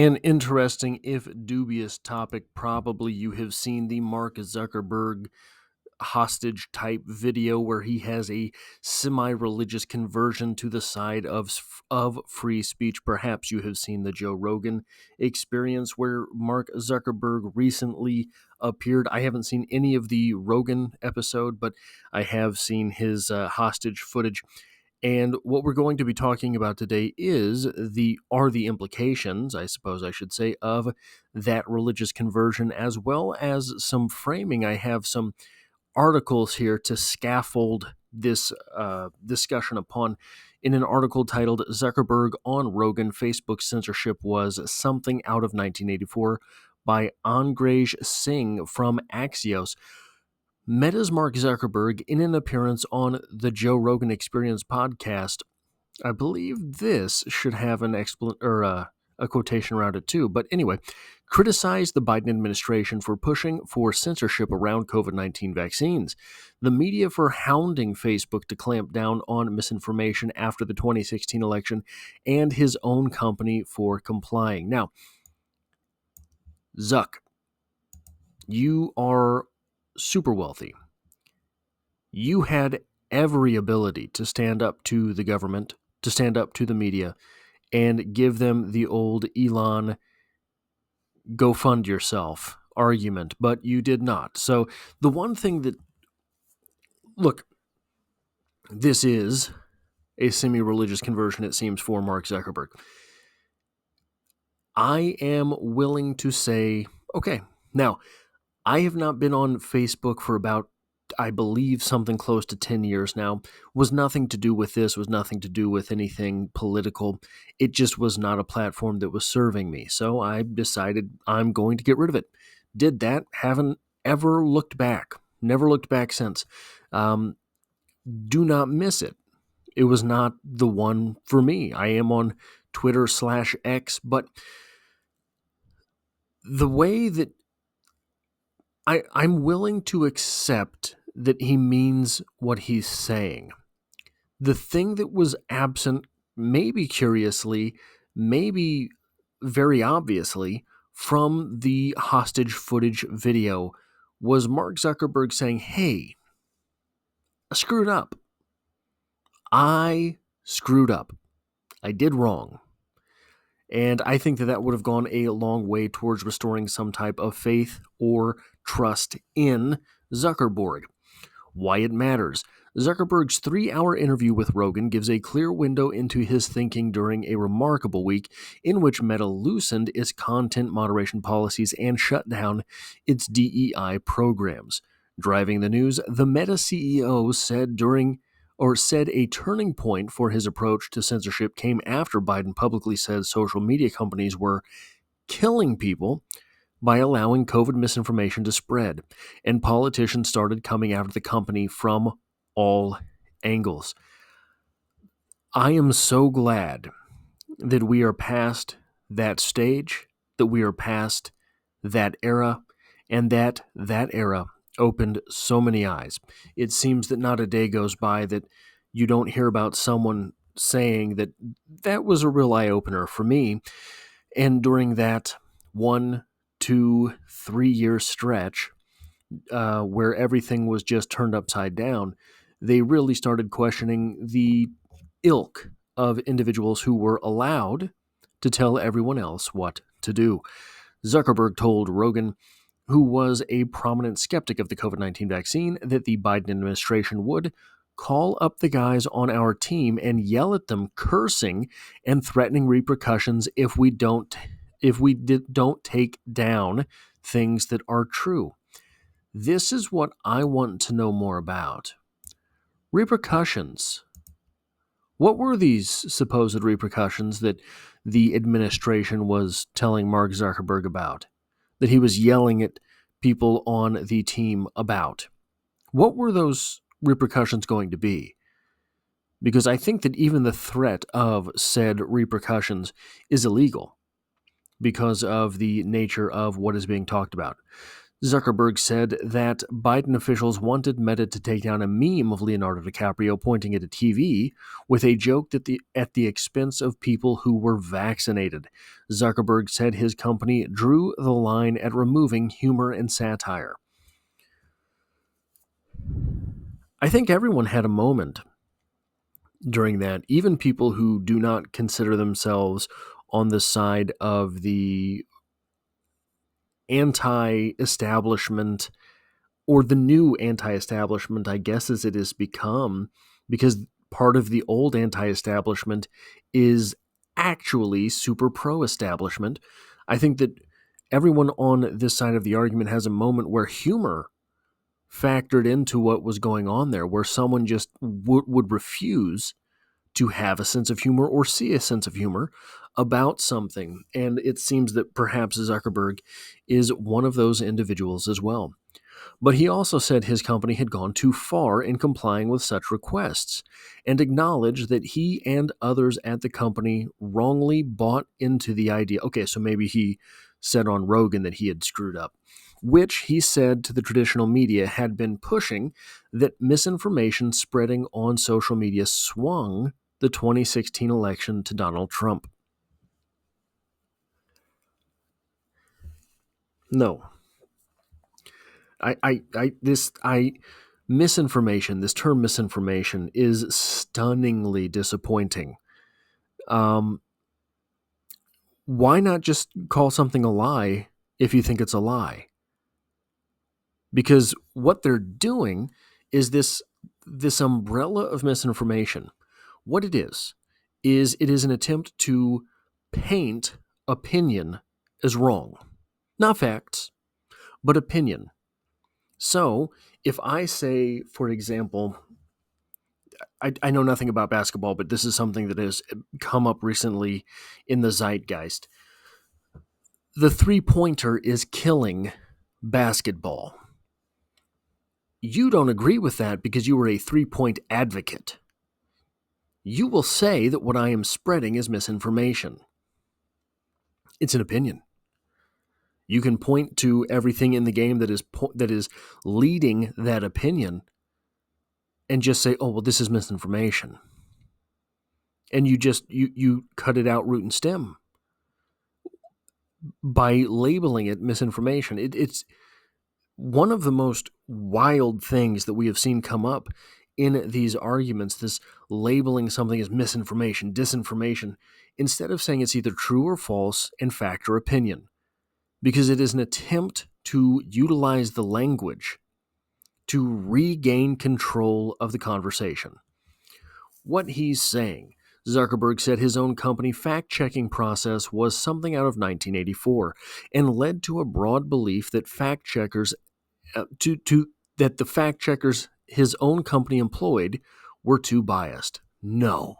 An interesting, if dubious, topic. Probably you have seen the Mark Zuckerberg hostage type video where he has a semi-religious conversion to the side of free speech. Perhaps you have seen the Joe Rogan experience where Mark Zuckerberg recently appeared. I haven't seen any of the Rogan episode, but I have seen his hostage footage. And what we're going to be talking about today are the implications, I suppose I should say, of that religious conversion, as well as some framing. I have some articles here to scaffold this discussion upon. In an article titled "Zuckerberg on Rogan: Facebook Censorship Was Something Out of 1984" by Angrej Singh from Axios. Meta's Mark Zuckerberg, in an appearance on the Joe Rogan Experience podcast, I believe this should have an a quotation around it too. But anyway, criticized the Biden administration for pushing for censorship around COVID-19 vaccines, the media for hounding Facebook to clamp down on misinformation after the 2016 election, and his own company for complying. Now, Zuck, you are super wealthy. You had every ability to stand up to the government, to stand up to the media, and give them the old Elon go fund yourself argument, but you did not. So the one thing that, look, this is a semi-religious conversion, it seems, for Mark Zuckerberg. I am willing to say, okay, now, I have not been on Facebook for about, I believe, something close to 10 years now. Was nothing to do with this, was nothing to do with anything political. It just was not a platform that was serving me. So I decided I'm going to get rid of it. Did that, haven't ever looked back. Never looked back since. Do not miss it. It was not the one for me. I am on Twitter/X, but the way that I'm willing to accept that he means what he's saying. The thing that was absent, maybe curiously, maybe very obviously, from the hostage footage video was Mark Zuckerberg saying, hey, I screwed up. I screwed up. I did wrong. And I think that that would have gone a long way towards restoring some type of faith or trust in Zuckerberg. Why it matters. Zuckerberg's 3-hour interview with Rogan gives a clear window into his thinking during a remarkable week in which Meta loosened its content moderation policies and shut down its DEI programs. Driving the news, the Meta CEO said a turning point for his approach to censorship came after Biden publicly said social media companies were killing people by allowing COVID misinformation to spread, and politicians started coming after the company from all angles. I am so glad that we are past that stage, that we are past that era, and that era opened so many eyes. It seems that not a day goes by that you don't hear about someone saying that that was a real eye-opener for me. And during that 1, 2, 3-year stretch where everything was just turned upside down, they really started questioning the ilk of individuals who were allowed to tell everyone else what to do. Zuckerberg told Rogan, who was a prominent skeptic of the COVID-19 vaccine, that the Biden administration would call up the guys on our team and yell at them, cursing and threatening repercussions if we don't take down things that are true. This is what I want to know more about. Repercussions. What were these supposed repercussions that the administration was telling Mark Zuckerberg about? That he was yelling at people on the team about? What were those repercussions going to be? Because I think that even the threat of said repercussions is illegal because of the nature of what is being talked about. Zuckerberg said that Biden officials wanted Meta to take down a meme of Leonardo DiCaprio pointing at a TV with a joke at the expense of people who were vaccinated. Zuckerberg said his company drew the line at removing humor and satire. I think everyone had a moment during that, even people who do not consider themselves on the side of the anti-establishment or the new anti-establishment, I guess, as it has become, because part of the old anti-establishment is actually super pro-establishment. I think that everyone on this side of the argument has a moment where humor factored into what was going on there, where someone just would refuse to have a sense of humor or see a sense of humor about something. And it seems that perhaps Zuckerberg is one of those individuals as well. But he also said his company had gone too far in complying with such requests and acknowledged that he and others at the company wrongly bought into the idea. Okay, so maybe he said on Rogan that he had screwed up, which he said to the traditional media had been pushing that misinformation spreading on social media swung the 2016 election to Donald Trump. No. Misinformation, this term misinformation is stunningly disappointing. Why not just call something a lie if you think it's a lie? Because what they're doing is this umbrella of misinformation. What it is it is an attempt to paint opinion as wrong. Not facts, but opinion. So if I say, for example, I know nothing about basketball, but this is something that has come up recently in the zeitgeist. The three-pointer is killing basketball. You don't agree with that because you are a three-point advocate. You will say that what I am spreading is misinformation. It's an opinion. You can point to everything in the game that is leading that opinion and just say, oh, well, this is misinformation. And you cut it out root and stem by labeling it misinformation. It's one of the most wild things that we have seen come up in these arguments, this labeling something as misinformation, disinformation, instead of saying it's either true or false and fact or opinion, because it is an attempt to utilize the language to regain control of the conversation. What he's saying, Zuckerberg said his own company fact-checking process was something out of 1984 and led to a broad belief that fact-checkers that the fact-checkers his own company employed were too biased. No,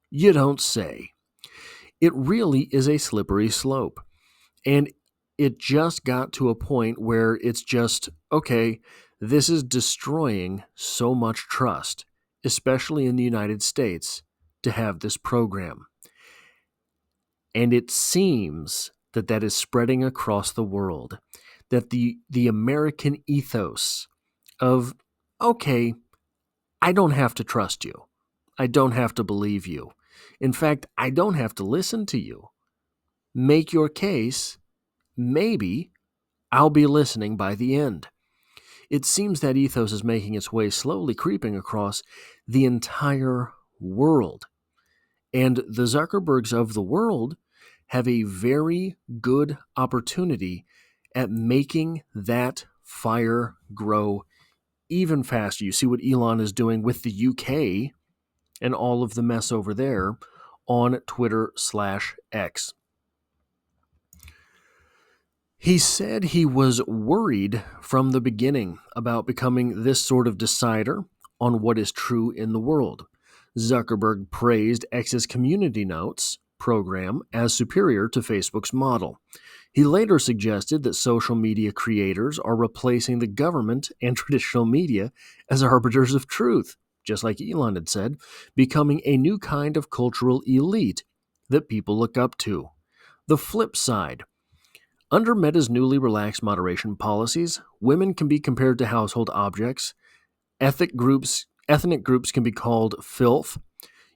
you don't say. It really is a slippery slope. And it just got to a point where it's just, okay, this is destroying so much trust, especially in the United States, to have this program. And it seems that is spreading across the world, that the American ethos of, okay, I don't have to trust you. I don't have to believe you. In fact, I don't have to listen to you. Make your case. Maybe I'll be listening by the end. It seems that ethos is making its way slowly creeping across the entire world. And the Zuckerbergs of the world have a very good opportunity at making that fire grow even faster. You see what Elon is doing with the UK and all of the mess over there on Twitter/X. He said he was worried from the beginning about becoming this sort of decider on what is true in the world. Zuckerberg praised X's Community Notes program as superior to Facebook's model. He later suggested that social media creators are replacing the government and traditional media as arbiters of truth, just like Elon had said, becoming a new kind of cultural elite that people look up to. The flip side, Under Meta's newly relaxed moderation policies, women can be compared to household objects, ethnic groups can be called filth,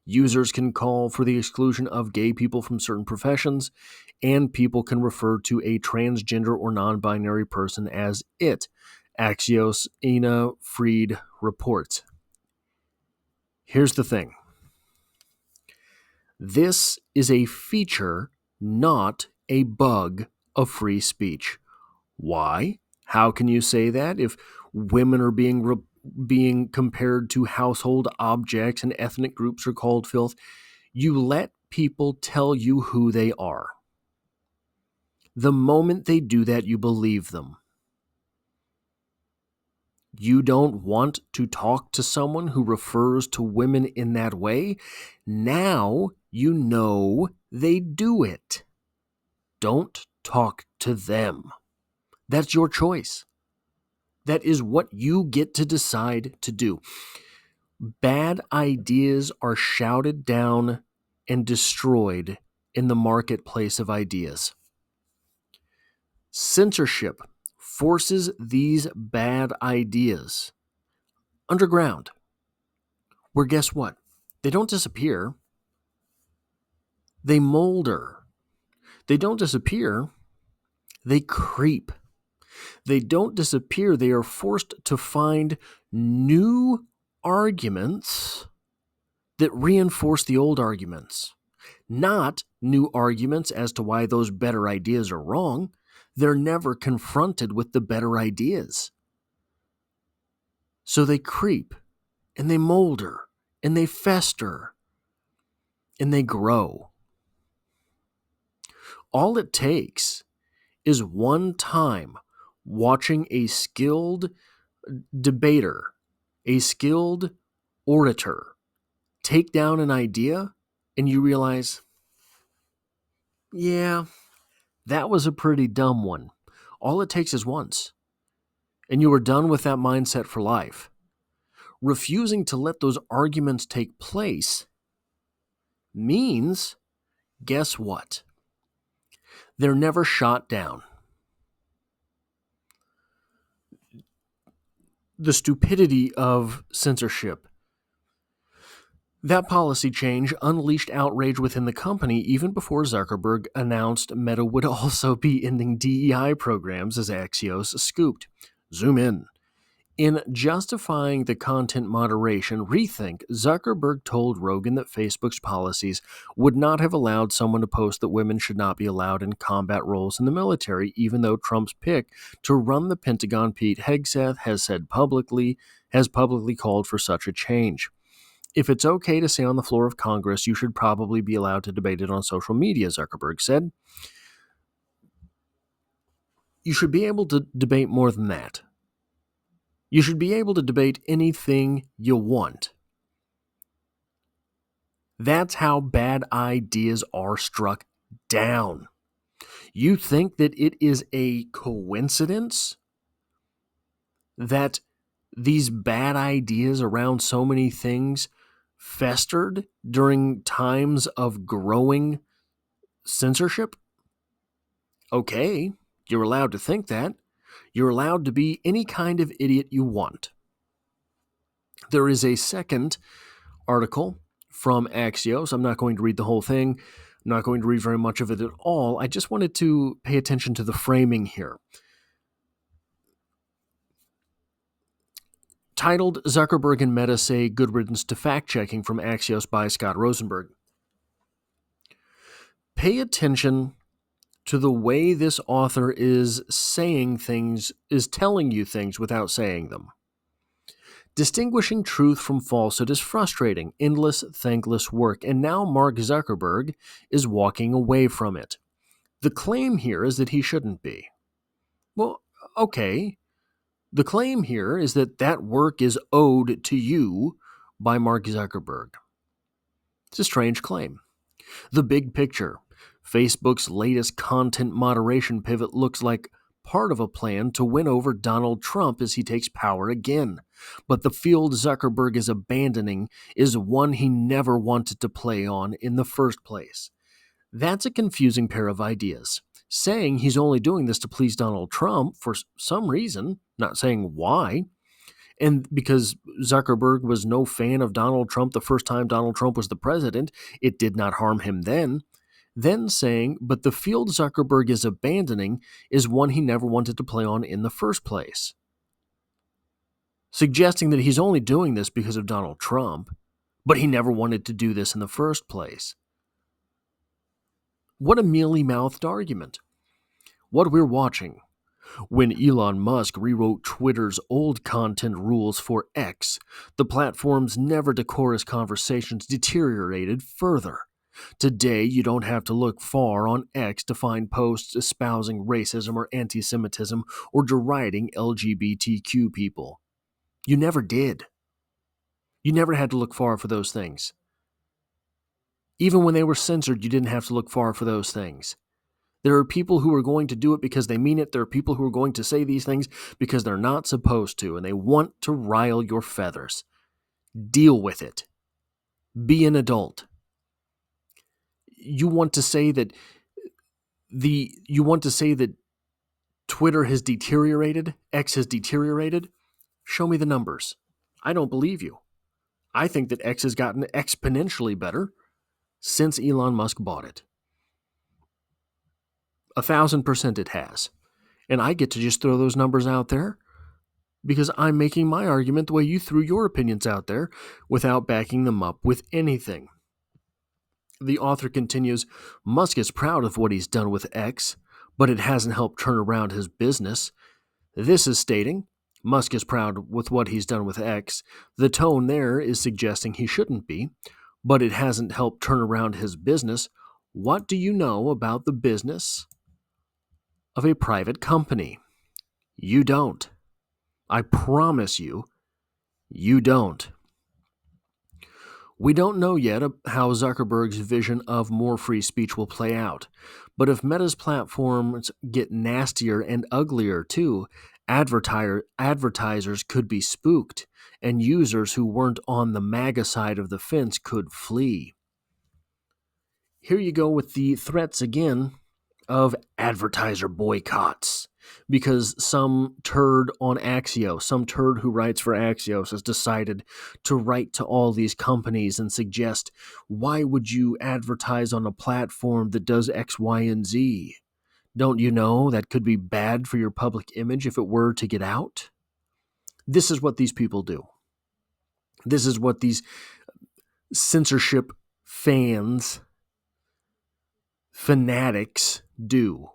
users can call for the exclusion of gay people from certain professions, and people can refer to a transgender or non-binary person as it, Axios Ina Fried reports. Here's the thing. This is a feature, not a bug of free speech. Why? How can you say that if women are being compared to household objects and ethnic groups are called filth? You let people tell you who they are. The moment they do that, you believe them. You don't want to talk to someone who refers to women in that way? Now you know they do it. Don't talk to them. That's your choice. That is what you get to decide to do. Bad ideas are shouted down and destroyed in the marketplace of ideas. Censorship forces these bad ideas underground, where guess what? They don't disappear. They molder. They don't disappear. They creep. They don't disappear. They are forced to find new arguments that reinforce the old arguments. Not new arguments as to why those better ideas are wrong. They're never confronted with the better ideas. So they creep, and they molder, and they fester, and they grow. All it takes is one time watching a skilled debater, a skilled orator, take down an idea, and you realize, yeah, that was a pretty dumb one. All it takes is once, and you are done with that mindset for life. Refusing to let those arguments take place means, guess what? They're never shot down. The stupidity of censorship. That policy change unleashed outrage within the company even before Zuckerberg announced Meta would also be ending DEI programs, as Axios scooped. Zoom in. In justifying the content moderation rethink, Zuckerberg told Rogan that Facebook's policies would not have allowed someone to post that women should not be allowed in combat roles in the military, even though Trump's pick to run the Pentagon, Pete Hegseth, has publicly called for such a change. If it's okay to say on the floor of Congress, you should probably be allowed to debate it on social media, Zuckerberg said. You should be able to debate more than that. You should be able to debate anything you want. That's how bad ideas are struck down. You think that it is a coincidence that these bad ideas around so many things festered during times of growing censorship? Okay, you're allowed to think that. You're allowed to be any kind of idiot you want. There is a second article from Axios. I'm not going to read the whole thing. I'm not going to read very much of it at all. I just wanted to pay attention to the framing here. Titled, Zuckerberg and Meta Say Good Riddance to Fact-Checking, from Axios by Scott Rosenberg. Pay attention to the way this author is saying things, is telling you things without saying them. Distinguishing truth from falsehood is frustrating, endless, thankless work, and now Mark Zuckerberg is walking away from it. The claim here is that he shouldn't be. Well, okay. The claim here is that that work is owed to you by Mark Zuckerberg. It's a strange claim. The big picture. Facebook's latest content moderation pivot looks like part of a plan to win over Donald Trump as he takes power again. But the field Zuckerberg is abandoning is one he never wanted to play on in the first place. That's a confusing pair of ideas. saying he's only doing this to please Donald Trump for some reason, not saying why. And because Zuckerberg was no fan of Donald Trump the first time Donald Trump was the president, it did not harm him then. Then saying, but the field Zuckerberg is abandoning is one he never wanted to play on in the first place. Suggesting that he's only doing this because of Donald Trump, but he never wanted to do this in the first place. What a mealy-mouthed argument. What we're watching when Elon Musk rewrote Twitter's old content rules for X, the platform's never decorous conversations deteriorated further. Today, you don't have to look far on X to find posts espousing racism or anti-Semitism or deriding LGBTQ people. You never did. You never had to look far for those things. Even when they were censored, you didn't have to look far for those things. There are people who are going to do it because they mean it. There are people who are going to say these things because they're not supposed to, and they want to rile your feathers. Deal with it. Be an adult. You want to say that Twitter has deteriorated, X has deteriorated? Show me the numbers. I don't believe you. I think that X has gotten exponentially better since Elon Musk bought it. 1,000% it has. And I get to just throw those numbers out there because I'm making my argument the way you threw your opinions out there without backing them up with anything. The author continues, Musk is proud of what he's done with X, but it hasn't helped turn around his business. This is stating, Musk is proud with what he's done with X. The tone there is suggesting he shouldn't be, but it hasn't helped turn around his business. What do you know about the business of a private company? You don't. I promise you, you don't. We don't know yet how Zuckerberg's vision of more free speech will play out, but if Meta's platforms get nastier and uglier too, advertisers could be spooked, and users who weren't on the MAGA side of the fence could flee. Here you go with the threats again of advertiser boycotts, because some turd on Axios, some turd who writes for Axios has decided to write to all these companies and suggest, why would you advertise on a platform that does X, Y, and Z? Don't you know that could be bad for your public image if it were to get out? This is what these people do. This is what these censorship fanatics do.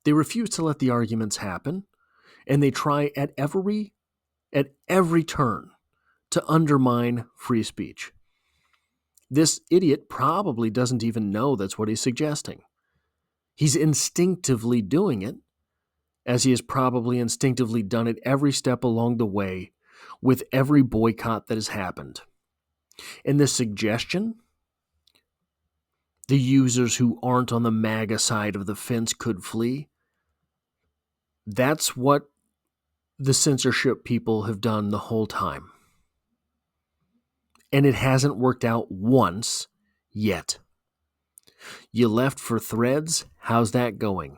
They refuse to let the arguments happen, and they try at every turn to undermine free speech. This idiot probably doesn't even know that's what he's suggesting. He's instinctively doing it, as he has probably instinctively done it every step along the way with every boycott that has happened. And this suggestion, the users who aren't on the MAGA side of the fence could flee, that's what the censorship people have done the whole time. And it hasn't worked out once yet. You left for Threads, how's that going?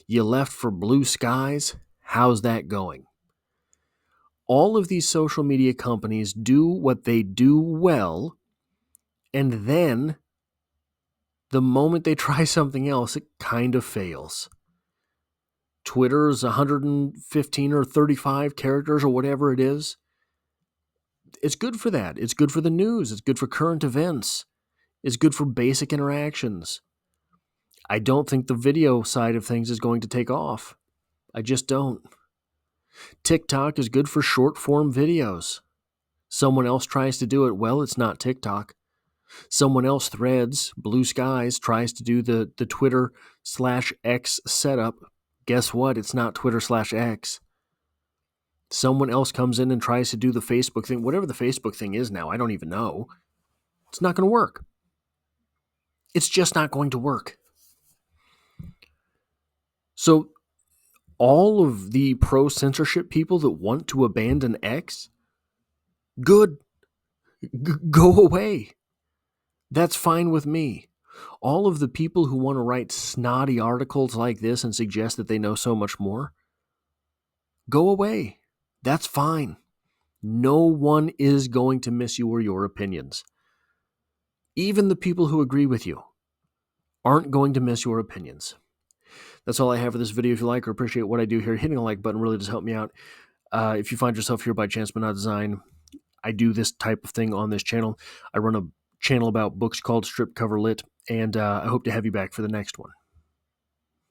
You left for Blue Skies, how's that going? All of these social media companies do what they do well, and then the moment they try something else, it kind of fails. Twitter's 115 or 35 characters or whatever it is. It's good for that. It's good for the news. It's good for current events. It's good for basic interactions. I don't think the video side of things is going to take off. I just don't. TikTok is good for short-form videos. Someone else tries to do it, well, it's not TikTok. Someone else, Threads, Blue Skies, tries to do the Twitter/X setup. Guess what? It's not Twitter/X. Someone else comes in and tries to do the Facebook thing. Whatever the Facebook thing is now, I don't even know. It's not going to work. It's just not going to work. So all of the pro-censorship people that want to abandon X, good. Go away. That's fine with me. All of the people who want to write snotty articles like this and suggest that they know so much more, go away. That's fine. No one is going to miss you or your opinions. Even the people who agree with you aren't going to miss your opinions. That's all I have for this video. If you like or appreciate what I do here, hitting the like button really does help me out. If you find yourself here by chance but not design, I do this type of thing on this channel. I run a channel about books called Strip Cover Lit, and I hope to have you back for the next one.